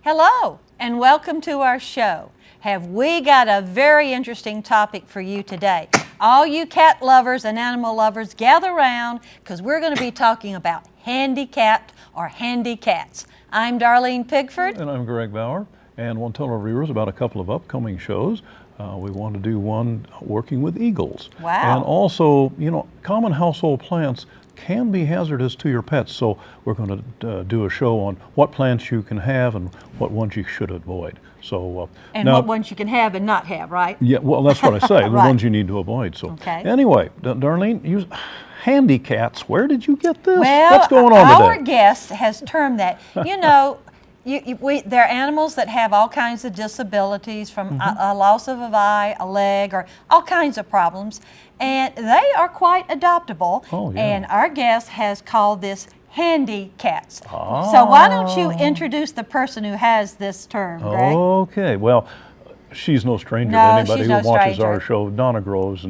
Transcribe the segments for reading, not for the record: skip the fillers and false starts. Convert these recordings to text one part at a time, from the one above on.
Hello, and welcome to our show. Have we got a very interesting topic for you today? All you cat lovers and animal lovers, gather around because we're going to be talking about handicapped or handy cats. I'm Darleen Pigford. And I'm Greg Baur, and want to tell our viewers about a couple of upcoming shows. We want to do one working with eagles. Wow. And also, common household plants can be hazardous to your pets, so we're going to do a show on what plants you can have and what ones you should avoid. So, and now, what ones you can have and not have, right? Yeah, well, that's what I say, the Right. ones you need to avoid. So, Okay. Anyway, Darlene, handy cats, where did you get this? Well, What's going on today? our guest has termed that. They're animals that have all kinds of disabilities, from a loss of an eye, a leg, or all kinds of problems, and they are quite adoptable. Oh, yeah. And our guest has called this handy cats. So why don't you introduce the person who has this term, Greg? Okay, well, she's no stranger to No, anybody she's who no watches stranger. our show, Donna Groves,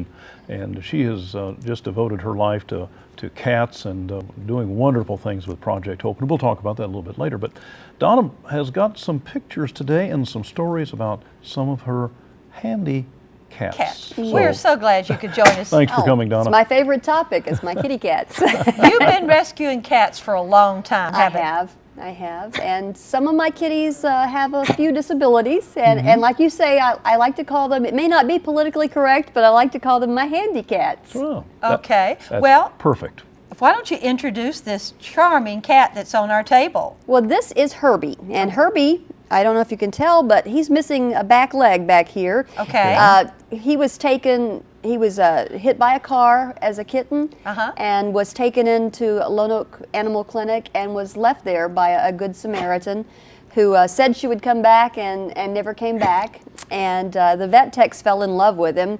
and she has just devoted her life to cats and doing wonderful things with Project Hope. And we'll talk about that a little bit later. But Donna has got some pictures today and some stories about some of her handy cats. So, We're so glad you could join us. thanks for coming, Donna. It's my favorite topic is my kitty cats. You've been rescuing cats for a long time, haven't you? I have, and some of my kitties have a few disabilities, and like you say, I like to call them, it may not be politically correct, but I like to call them my handy cats. Oh, Okay, that's well, perfect. why don't you introduce this charming cat that's on our table? Well, this is Herbie, and Herbie, I don't know if you can tell, but he's missing a back leg back here. Okay. He was hit by a car as a kitten and was taken into a Lone Oak Animal Clinic and was left there by a Good Samaritan who said she would come back and never came back. And the vet techs fell in love with him.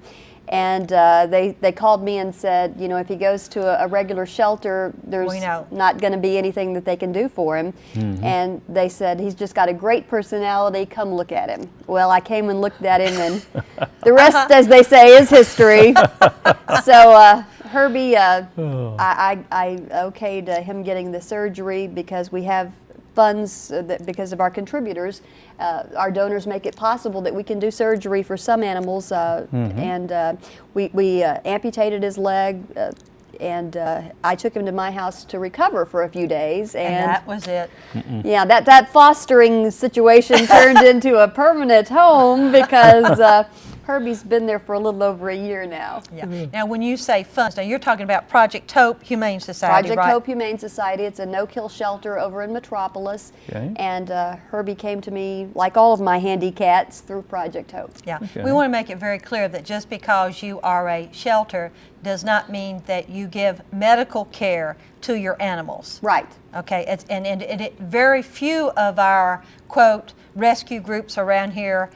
And they called me and said, if he goes to a regular shelter, there's not going to be anything that they can do for him. And they said, he's just got a great personality, come look at him. Well, I came and looked at him, and the rest, as they say, is history. So Herbie, I okayed him getting the surgery because we have funds because of our contributors. Our donors make it possible that we can do surgery for some animals, and we amputated his leg, and I took him to my house to recover for a few days. And that was it. Yeah, that fostering situation turned into a permanent home because Herbie's been there for a little over a year now. Yeah. Now, when you say funds, now you're talking about Project Hope Humane Society, Project right? Hope Humane Society. It's a no-kill shelter over in Metropolis. Okay. And Herbie came to me, like all of my handy cats, through Project Hope. Yeah. Okay. We want to make it very clear that just because you are a shelter does not mean that you give medical care to your animals. Right. Okay. Very few of our, quote, rescue groups around here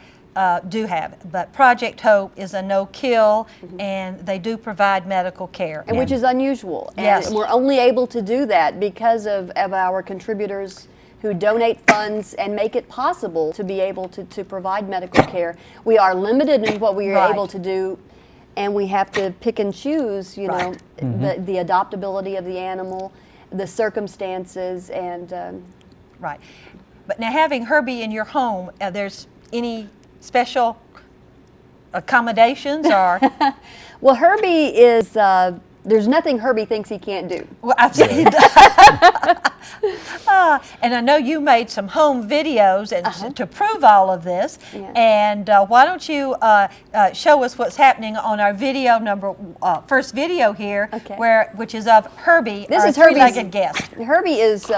do have it, but Project Hope is a no-kill, and they do provide medical care. And which is unusual. And Yes. we're only able to do that because of our contributors who donate funds and make it possible to be able to provide medical care. We are limited in what we are Right. able to do, and we have to pick and choose, Right. the adoptability of the animal, the circumstances, and Right. But now, having Herbie in your home, there's any special accommodations or? well, Herbie is, there's nothing Herbie thinks he can't do. Well, I see. And I know you made some home videos and to prove all of this. Yeah. And why don't you show us what's happening on our video first video here, Okay. which is of Herbie, This our is Herbie's three-legged guest. Herbie is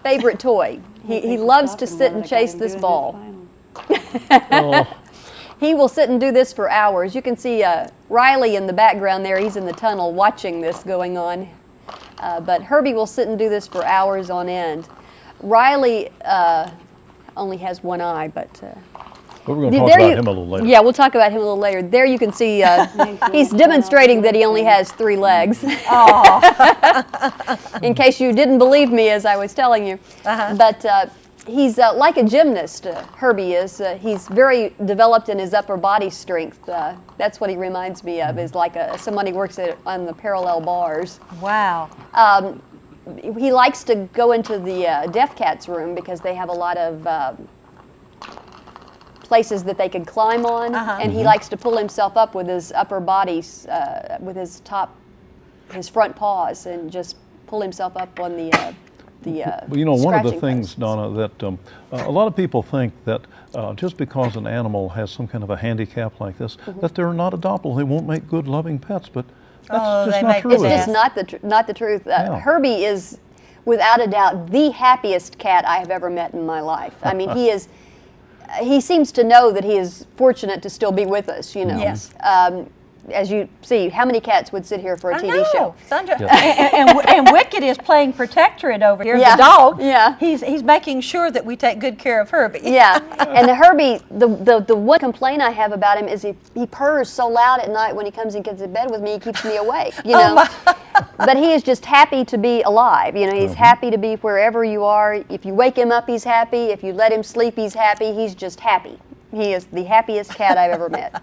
favorite toy. He loves to sit and chase this ball. Oh, He will sit and do this for hours. You can see Riley in the background there. He's in the tunnel watching this going on. But Herbie will sit and do this for hours on end. Riley only has one eye, but we're going to talk about him a little later. Yeah, we'll talk about him a little later. There you can see he's demonstrating that he only has 3 legs. In case you didn't believe me as I was telling you. But he's like a gymnast, Herbie is. He's very developed in his upper body strength. That's what he reminds me of, is like somebody who works on the parallel bars. Wow. He likes to go into the deaf cat's room because they have a lot of places that they can climb on, and he likes to pull himself up with his upper bodies, with his front paws, and just pull himself up on the Well, you know, one of the scratching things, posts. Donna, that a lot of people think that just because an animal has some kind of a handicap like this, that they're not adoptable. They won't make good, loving pets, but that's just not true. It's is just it? not the truth. Herbie is, without a doubt, the happiest cat I have ever met in my life. I mean, he seems to know that he is fortunate to still be with us, you know. Yes. As you see, how many cats would sit here for a TV show? Sandra, and Wicked is playing protectorate over here, Yeah. the dog. Yeah. He's making sure that we take good care of Herbie. Yeah, and Herbie, the one complaint I have about him is he purrs so loud at night when he comes and gets in bed with me, he keeps me awake, you know. But he is just happy to be alive, you know, he's happy to be wherever you are. If you wake him up, he's happy. If you let him sleep, he's happy. He's just happy. He is the happiest cat I've ever met.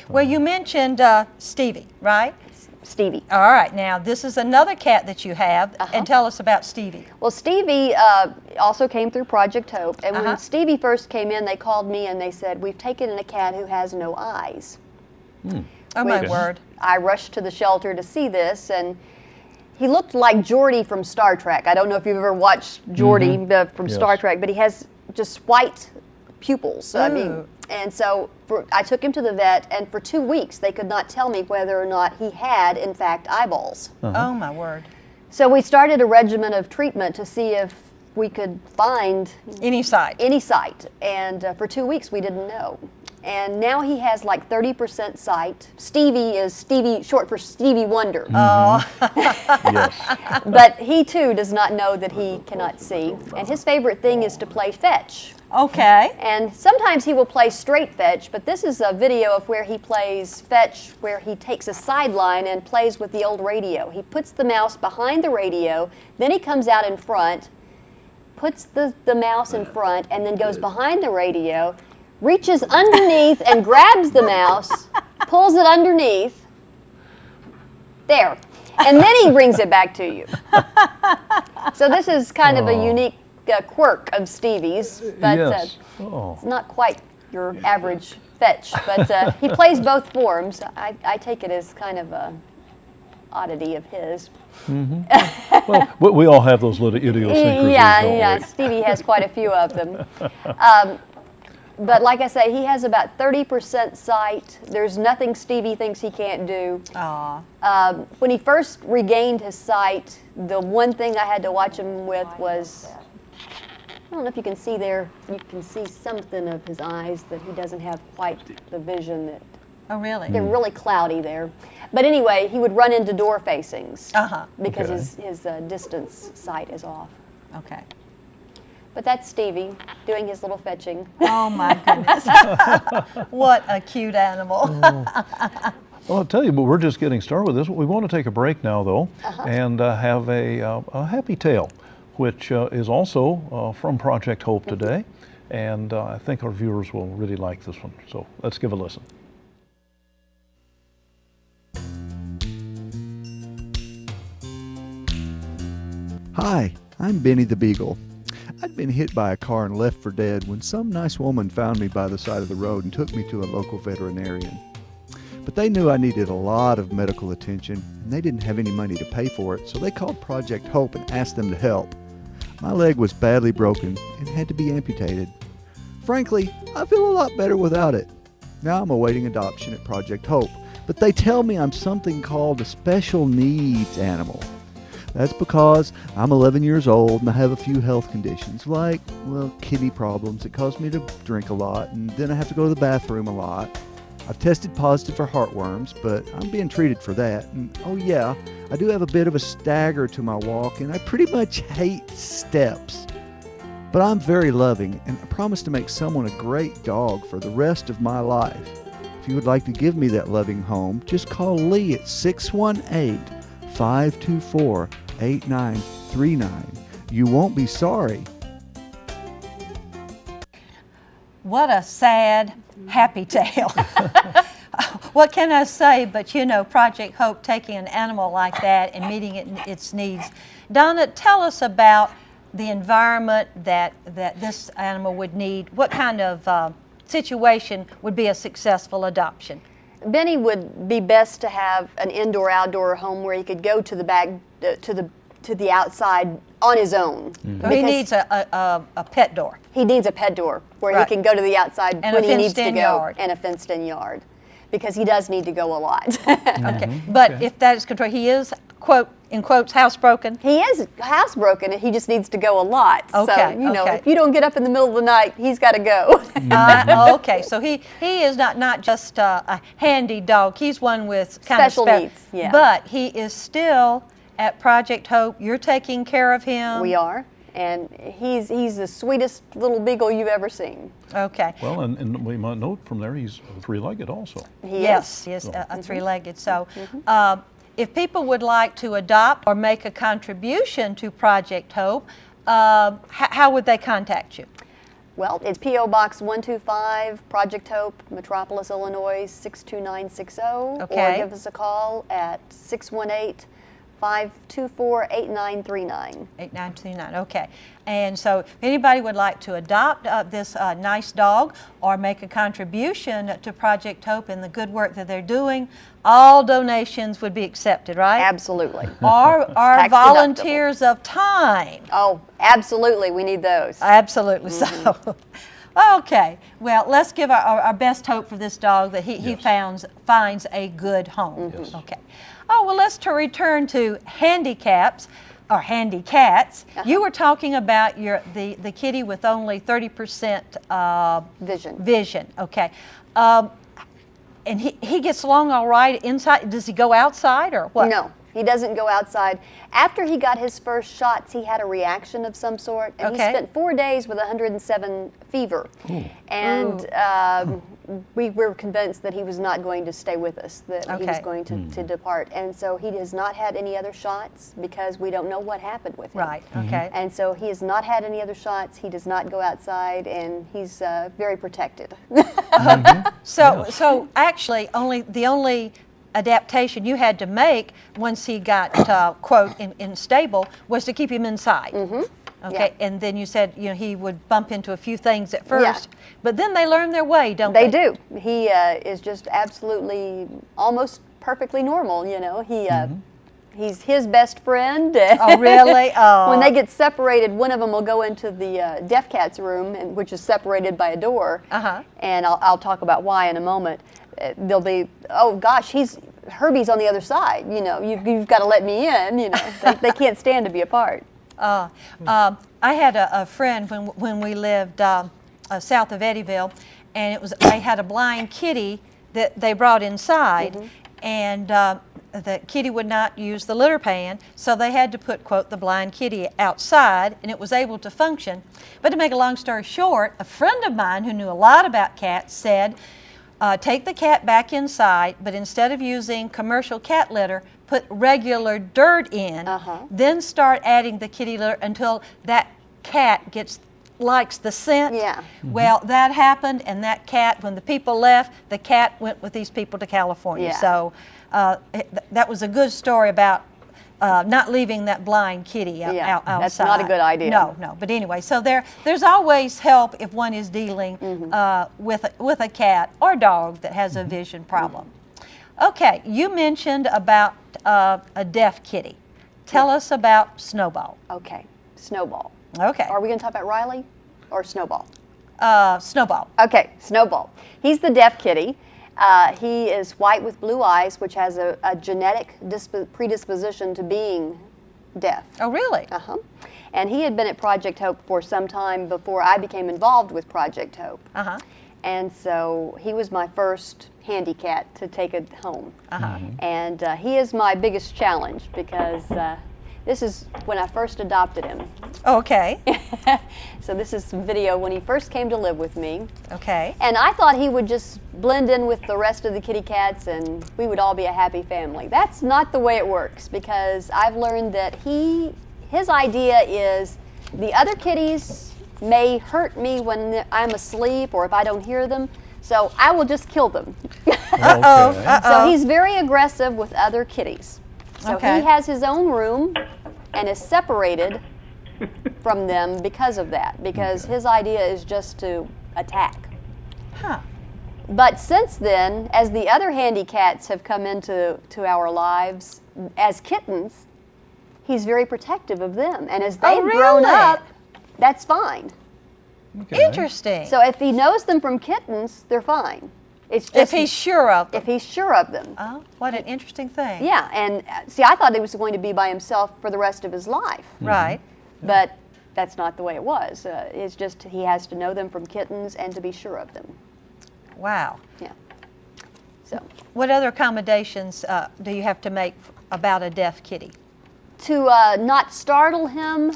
Well, you mentioned Stevie, right? Stevie. All right, now this is another cat that you have, and tell us about Stevie. Well, Stevie also came through Project Hope, and when Stevie first came in, they called me and they said, "We've taken in a cat who has no eyes." Oh, my word. I rushed to the shelter to see this, and he looked like Geordie from Star Trek. I don't know if you've ever watched Geordie from Star Trek, but he has just white pupils. I mean, and so I took him to the vet, and for 2 weeks they could not tell me whether or not he had, in fact, eyeballs. Oh, my word. So we started a regimen of treatment to see if we could find Any sight. and for 2 weeks we didn't know. And now he has like 30% sight. Stevie is short for Stevie Wonder. Yes. But he too does not know that he cannot see. And his favorite thing is to play fetch. Okay. And sometimes he will play straight fetch, but this is a video of where he plays fetch, where he takes a sideline and plays with the old radio. He puts the mouse behind the radio, then he comes out in front, puts the mouse in front, and then goes behind the radio, reaches underneath and grabs the mouse, pulls it underneath, there, and then he brings it back to you. So this is kind of a unique quirk of Stevie's, but it's not quite your average fetch, but he plays both forms. I take it as kind of a oddity of his. Well, we all have those little idiosyncrasies, Yeah, don't we? Stevie has quite a few of them. But like I say, he has about 30% sight. There's nothing Stevie thinks he can't do. When he first regained his sight, the one thing I had to watch him with was, I don't know if you can see there, you can see something of his eyes that he doesn't have quite the vision that. Oh, really? They're really cloudy there. But anyway, he would run into door facings because his distance sight is off. Okay. But that's Stevie doing his little fetching. Oh, my goodness. What a cute animal. Well, I'll tell you, but we're just getting started with this. We want to take a break now, though, and have a happy tale, which is also from Project Hope today. And I think our viewers will really like this one. So let's give a listen. Hi, I'm Benny the Beagle. I'd been hit by a car and left for dead when some nice woman found me by the side of the road and took me to a local veterinarian. But they knew I needed a lot of medical attention, and they didn't have any money to pay for it, so they called Project Hope and asked them to help. My leg was badly broken and had to be amputated. Frankly, I feel a lot better without it. Now I'm awaiting adoption at Project Hope, but they tell me I'm something called a special needs animal. That's because I'm 11 years old and I have a few health conditions like, well, kidney problems that cause me to drink a lot, and then I have to go to the bathroom a lot. I've tested positive for heartworms, but I'm being treated for that. And oh yeah, I do have a bit of a stagger to my walk, and I pretty much hate steps. But I'm very loving, and I promise to make someone a great dog for the rest of my life. If you would like to give me that loving home, just call Lee at 618-524-8939. You won't be sorry. What a sad, happy tale. What can I say but, you know, Project Hope taking an animal like that and meeting it in its needs. Donna, tell us about the environment that this animal would need. What kind of situation would be a successful adoption? Benny would be best to have an indoor-outdoor home where he could go to the back, to the outside on his own. So he needs a pet door. He needs a pet door where Right. he can go to the outside And when a he needs to fenced-in go, yard. and a fenced-in yard, because he does need to go a lot. Okay, but if that is controlled, he is, quote, in quotes, housebroken. He is housebroken, and he just needs to go a lot. So, Okay, you know, okay. if you don't get up in the middle of the night, he's got to go. Okay, so he is not just a handy dog. He's one with kind Special of needs, yeah. But he is still at Project Hope. You're taking care of him. We are, and he's the sweetest little beagle you've ever seen. Okay. Well, and we might note from there he's three-legged also. He Yes, is. he is a three-legged. So, if people would like to adopt or make a contribution to Project Hope, how would they contact you? Well, it's P.O. Box 125, Project Hope, Metropolis, Illinois 62960. Okay. Or give us a call at 618-524-8939. 8929, okay. And so if anybody would like to adopt this nice dog or make a contribution to Project Hope and the good work that they're doing, all donations would be accepted, right? Absolutely. Or Tax volunteers of time. Oh, absolutely. We need those. Absolutely so. Okay, well, let's give our best hope for this dog that he finds a good home. Yes. Okay. Oh, well, let's return to handicaps or handy cats. You were talking about the kitty with only 30% Vision. vision. Okay. And he gets along all right inside. Does he go outside or what? No, he doesn't go outside. After he got his first shots, he had a reaction of some sort, and Okay. he spent 4 days with 107 fever. And we were convinced that he was not going to stay with us, that he was Okay. going to depart. And so he has not had any other shots because we don't know what happened with him. Right, okay. And so he has not had any other shots. He does not go outside, and he's very protected. So actually, the only adaptation you had to make once he got quote in stable was to keep him inside. Okay, Yeah. and then you said he would bump into a few things at first, but then they learn their way, don't they? They do. He is just absolutely almost perfectly normal. He's his best friend. Oh, really? Oh. When they get separated, one of them will go into the deaf cat's room, which is separated by a door. And I'll talk about why in a moment. They'll be, oh gosh, Herbie's on the other side. You've got to let me in. They can't stand to be apart. I had a friend when we lived south of Eddyville, and they had a blind kitty that they brought inside, and the kitty would not use the litter pan, so they had to put, quote, the blind kitty outside, and it was able to function. But to make a long story short, a friend of mine who knew a lot about cats said, take the cat back inside, but instead of using commercial cat litter, put regular dirt in, then start adding the kitty litter until that cat likes the scent. Yeah. Well, that happened, and that cat, when the people left, the cat went with these people to California. Yeah. So that was a good story about not leaving that blind kitty outside. That's not a good idea. No. But anyway, so there's always help if one is dealing with a cat or dog that has a vision problem. Okay, you mentioned about a deaf kitty. Tell us about Snowball. Okay, Snowball. Okay. Are we going to talk about Riley or Snowball? Snowball. Okay, Snowball. He's the deaf kitty. He is white with blue eyes, which has a genetic predisposition to being deaf. Oh, really? And he had been at Project Hope for some time before I became involved with Project Hope. And so he was my first handicat to take it home. And he is my biggest challenge because this is when I first adopted him. Okay. So this is some video when he first came to live with me. Okay. And I thought he would just blend in with the rest of the kitty cats and we would all be a happy family. That's not the way it works, because I've learned that his idea is the other kitties may hurt me when I'm asleep or if I don't hear them, so I will just kill them. So he's very aggressive with other kitties. So Okay. he has his own room and is separated from them because of that, because his idea is just to attack. Huh. But since then, as the other handy cats have come into our lives as kittens, he's very protective of them. And as they've grown really? up, that's fine. Okay. Interesting. So if he knows them from kittens, they're fine. It's just if he's sure of them. if he's sure of them. Oh, what an interesting thing. Yeah, and see, I thought he was going to be by himself for the rest of his life. Right. But that's not the way it was. It's just he has to know them from kittens and to be sure of them. Wow. Yeah. So What other accommodations do you have to make about a deaf kitty? to not startle him,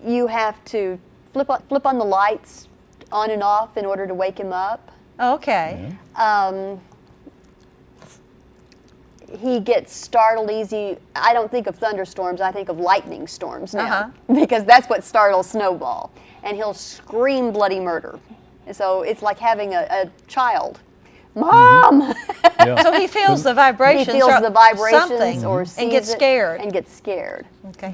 you have to flip on the lights on and off in order to wake him up. Okay. He gets startled easy. I don't think of thunderstorms, I think of lightning storms now. Because that's what startles Snowball. And he'll scream bloody murder. And so it's like having a child. Mom! Yeah. So he feels the vibrations. He feels the vibrations something, or sees and gets it scared. And gets scared. Okay.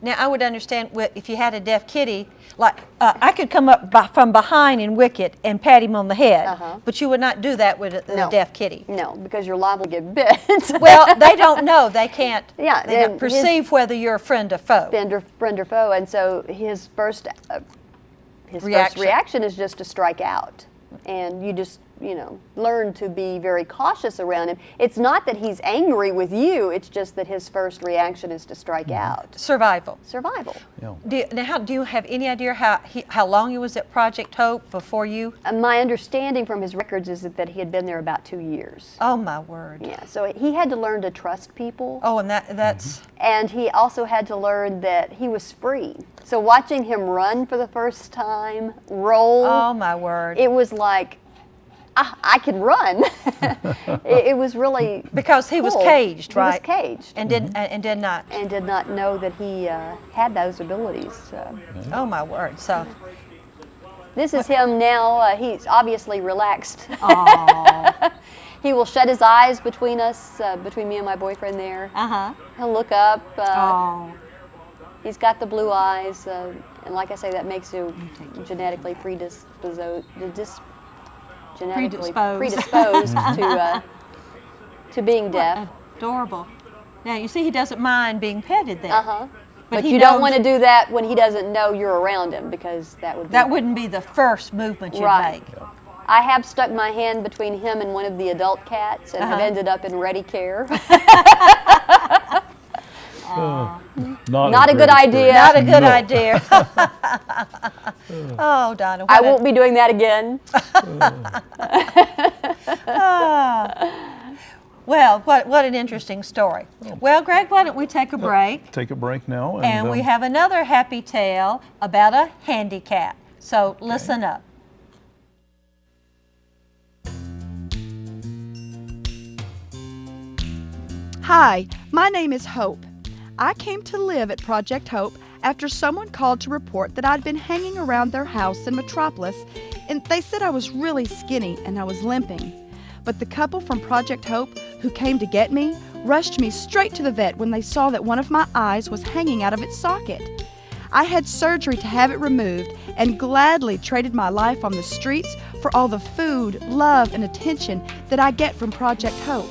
Now I would understand if you had a deaf kitty, like I could come up from behind and wick it and pat him on the head, but you would not do that with a deaf kitty. No, because you're liable to get bit. Well, they don't know. They can't. Yeah, They don't and perceive whether you're a friend or foe. friend or foe, and so his first Reaction. reaction is just to strike out, and you just learn to be very cautious around him. It's not that he's angry with you; it's just that his first reaction is to strike out. Survival. Survival. Yeah. Do you have any idea how long he was at Project Hope before you? My understanding from his records is that he had been there about 2 years. Oh my word. Yeah, so he had to learn to trust people. Oh, and that's And he also had to learn that he was free. So watching him run for the first time, roll, oh my word. it was like, I can run. it was really Because he was cool. caged, right? He was caged. And did not. And did not know that he had those abilities. So. Oh my word. So This is him now. He's obviously relaxed. Aww. He will shut his eyes between us, between me and my boyfriend there. He'll look up. He's got the blue eyes, and like I say, that makes you genetically predisposed to being deaf. Adorable. Now you see he doesn't mind being petted there. But he you don't knows- want to do that when he doesn't know you're around him, because that wouldn't be the first movement you'd Right. make. I have stuck my hand between him and one of the adult cats and have ended up in ready care. Not a good idea. Not a good idea. Oh, Donna. I won't be doing that again. Well, what an interesting story. Well, Greg, why don't we take a break? Take a break now. And we have another happy tale about a handicap. So listen up. Hi, my name is Hope. I came to live at Project Hope after someone called to report that I'd been hanging around their house in Metropolis, and they said I was really skinny and I was limping. But the couple from Project Hope who came to get me rushed me straight to the vet when they saw that one of my eyes was hanging out of its socket. I had surgery to have it removed and gladly traded my life on the streets for all the food, love, and attention that I get from Project Hope.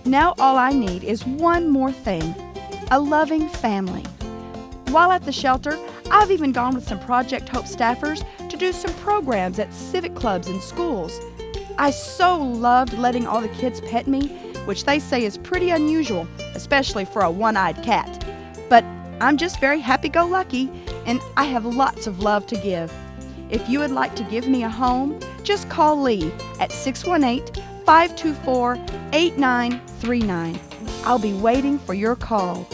Now all I need is one more thing, a loving family. While at the shelter, I've even gone with some Project Hope staffers to do some programs at civic clubs and schools. I so loved letting all the kids pet me, which they say is pretty unusual, especially for a one-eyed cat. But I'm just very happy-go-lucky, and I have lots of love to give. If you would like to give me a home, just call Lee at 618-524-8939. I'll be waiting for your call.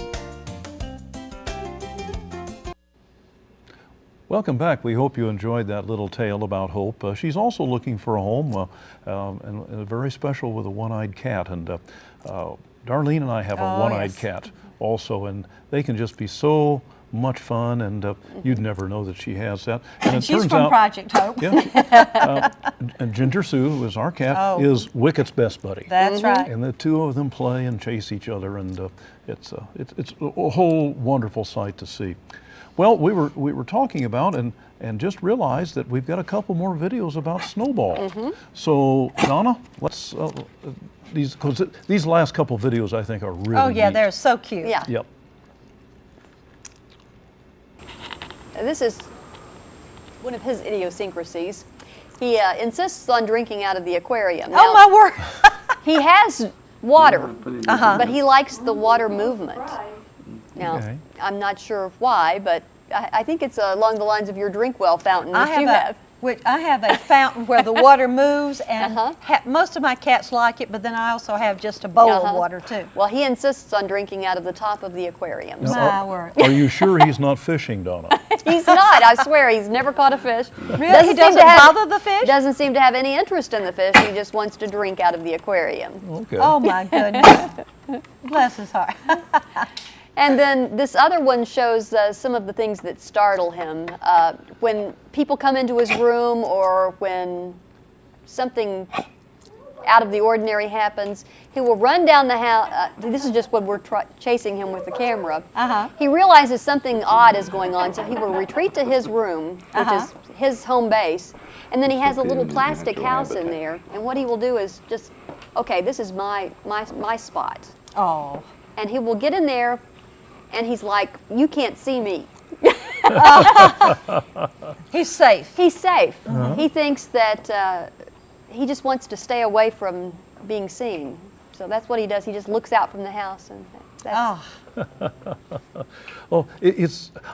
Welcome back. We hope you enjoyed that little tale about Hope. She's also looking for a home, and very special with a one-eyed cat. And Darleen and I have a one-eyed cat also, and they can just be so much fun, and you'd never know that she has that. And it She's turns from out, Project Hope. Yeah, and Ginger Sue, who is our cat, is Wicket's best buddy. That's right. And the two of them play and chase each other, and it's a whole wonderful sight to see. Well, we were talking about, and and just realized that we've got a couple more videos about Snowball. So Donna, let's because these last couple videos I think are really Oh yeah, neat. they're so cute. Yeah. Yep. This is one of his idiosyncrasies. He insists on drinking out of the aquarium. Oh Now, my word. he has water, but he likes the water movement. Now, Okay. I'm not sure why, but I think it's along the lines of your drink well fountain that you have. I have a fountain where the water moves, and Uh-huh. most of my cats like it, but then I also have just a bowl of Uh-huh. water too. Well, he insists on drinking out of the top of the aquarium. Now, My word. Are you sure he's not fishing, Donna? He's not. I swear, he's never caught a fish. Really? He seem doesn't to have- bother the fish? Doesn't seem to have any interest in the fish. He just wants to drink out of the aquarium. Okay. Oh my goodness. Bless his heart. And then this other one shows some of the things that startle him. When people come into his room or when something out of the ordinary happens, he will run down the house. This is just when we're chasing him with the camera. He realizes something odd is going on, so he will retreat to his room, which is his home base, and then he has a little plastic house in there, and what he will do is just, okay, this is my spot. Oh. And he will get in there, and he's like, you can't see me. He's safe. He's safe. He thinks that he just wants to stay away from being seen. So that's what he does. He just looks out from the house. And that's, Well,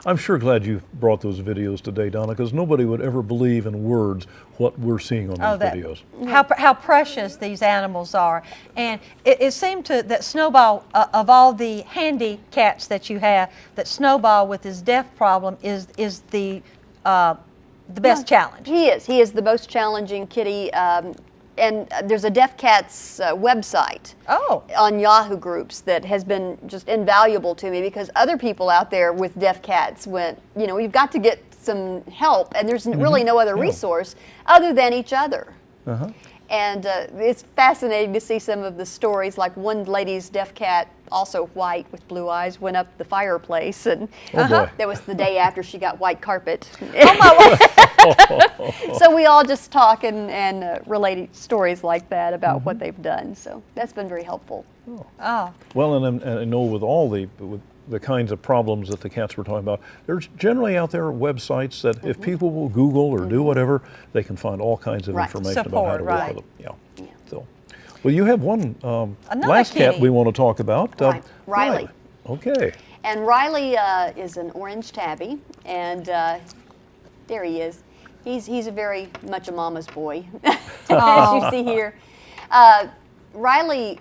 I'm sure glad you brought those videos today, Donna, because nobody would ever believe in words what we're seeing on these videos. How precious these animals are. And it seemed that Snowball, of all the handy cats that you have, that Snowball with his deaf problem is the best challenge. He is the most challenging kitty. And there's a Deaf Cats website on Yahoo groups that has been just invaluable to me because other people out there with deaf cats went, you've got to get some help, and there's really no other resource other than each other. And it's fascinating to see some of the stories, like one lady's deaf cat, also white with blue eyes, went up the fireplace, and that was the day after she got white carpet. So we all just talk and relate stories like that about what they've done. So that's been very helpful. Well, and I know with all the kinds of problems that the cats were talking about, there's generally out there websites that if people will Google or do whatever, they can find all kinds of information about how to work with them. Yeah. So, well, you have one last cat kitty we want to talk about. Riley. Okay. And Riley is an orange tabby, and there he is. He's a very much a mama's boy, as you see here. Riley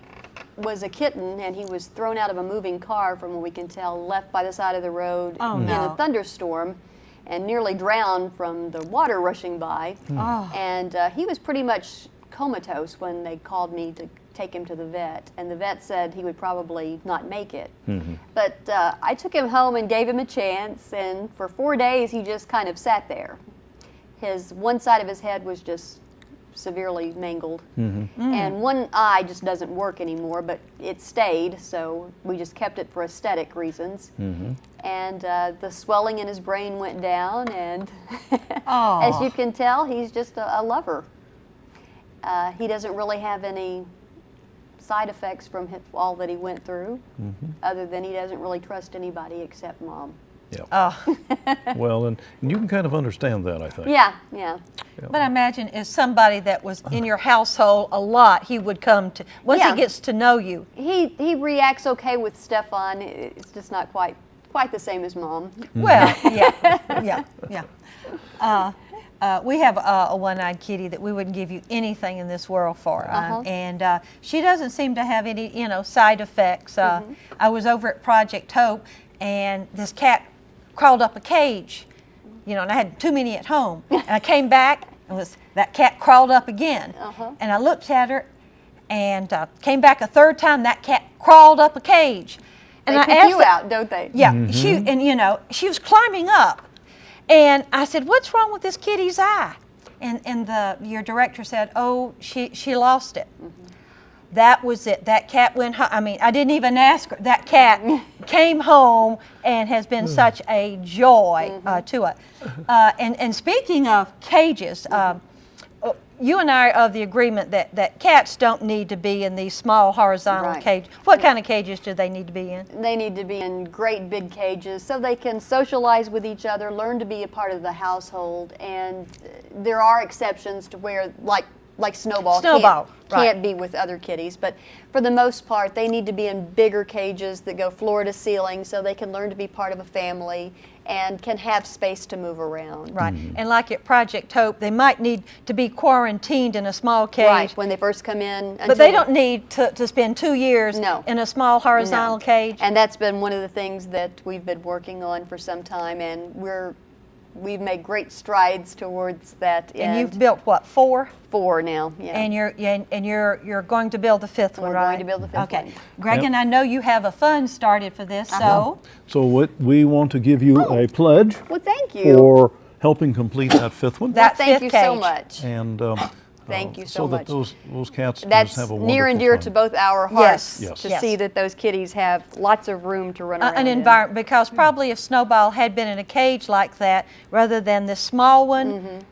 was a kitten, and he was thrown out of a moving car, from what we can tell, left by the side of the road in a thunderstorm, and nearly drowned from the water rushing by. And he was pretty much comatose when they called me to take him to the vet, and the vet said he would probably not make it. But I took him home and gave him a chance, and for 4 days he just kind of sat there. One side of his head was just severely mangled, and one eye just doesn't work anymore, but it stayed, so we just kept it for aesthetic reasons. And the swelling in his brain went down, and as you can tell, he's just a lover. He doesn't really have any side effects from all that he went through, other than he doesn't really trust anybody except Mom. Yeah. Well, and you can kind of understand that, I think. Yeah. But I imagine as somebody that was in your household a lot, he would come to, once he gets to know you. He reacts okay with Stefan. It's just not quite the same as Mom. Well, yeah. We have a one-eyed kitty that we wouldn't give you anything in this world for, and she doesn't seem to have any, side effects. I was over at Project Hope, and this cat crawled up a cage, and I had too many at home, and I came back, and that cat crawled up again, and I looked at her, and came back a third time. That cat crawled up a cage, and They I pick asked you her- out, don't they? Yeah, she was climbing up. And I said, "What's wrong with this kitty's eye?" And your director said, "Oh, she lost it." That was it. That cat went home. I mean, I didn't even ask her. That cat came home and has been such a joy to us. And speaking of cages, you and I are of the agreement that cats don't need to be in these small horizontal cages. What kind of cages do they need to be in? They need to be in great big cages so they can socialize with each other, learn to be a part of the household, and there are exceptions to where, like Snowball can't be with other kitties, but for the most part they need to be in bigger cages that go floor to ceiling so they can learn to be part of a family and can have space to move around. Right, and like at Project Hope, they might need to be quarantined in a small cage. Right, when they first come in. But they don't need to spend 2 years in a small horizontal cage. And that's been one of the things that we've been working on for some time, and we've made great strides towards that. And you've built what, 4? 4 now, yeah. And you're going to build the 5th one, right? We're going to build the 5th one. Okay, Greg, and I know you have a fund started for this, so. So we want to give you a pledge. Well, thank you for helping complete that 5th one. Thank you so much. And thank you so much. So that those cats That's just have a wonderful near and dear time. to both our hearts Yes. to see that those kitties have lots of room to run around An in. environment, because probably if Snowball had been in a cage like that, rather than this small one,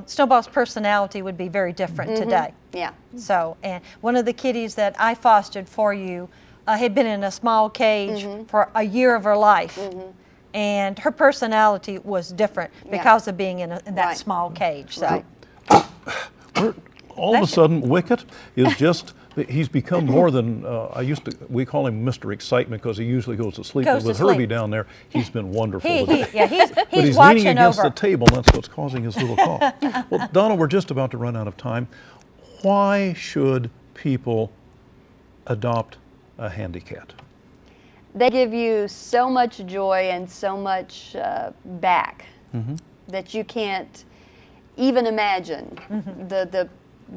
Snowball's personality would be very different today. Yeah. So, and one of the kitties that I fostered for you had been in a small cage for a year of her life. And her personality was different because of being in that small cage. So. All of a sudden, Wicket is just, he's become more than, we call him Mr. Excitement because he usually goes to sleep. But with Herbie down there, he's been wonderful. He's but he's watching leaning against over. the table, and that's what's causing his little cough. Well, Donna, we're just about to run out of time. Why should people adopt a Handicapped? They give you so much joy and so much back that you can't even imagine. The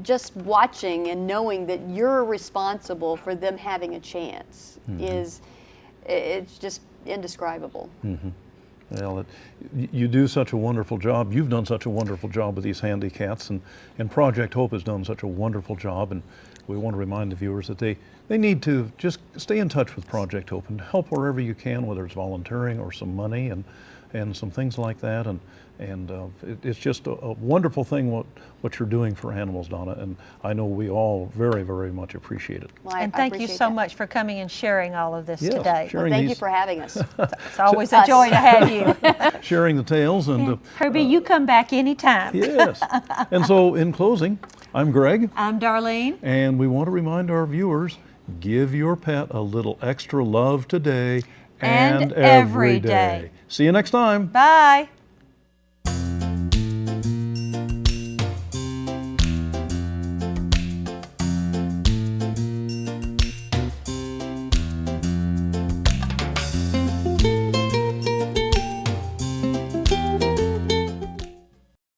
just watching and knowing that you're responsible for them having a chance it's just indescribable. Well, you do such a wonderful job. You've done such a wonderful job with these Handicapped, and Project Hope has done such a wonderful job. And we want to remind the viewers that they need to just stay in touch with Project Hope and help wherever you can, whether it's volunteering or some money and some things like that. And it's just a wonderful thing what you're doing for animals, Donna, and I know we all very, very much appreciate it. Well, And thank you so much for coming and sharing all of this today. Well, thank you for having us. It's always a joy to have you. Sharing the tales. And Herbie, you come back anytime. Yes. And so in closing, I'm Greg. I'm Darlene. And we want to remind our viewers, give your pet a little extra love today and every day. See you next time. Bye.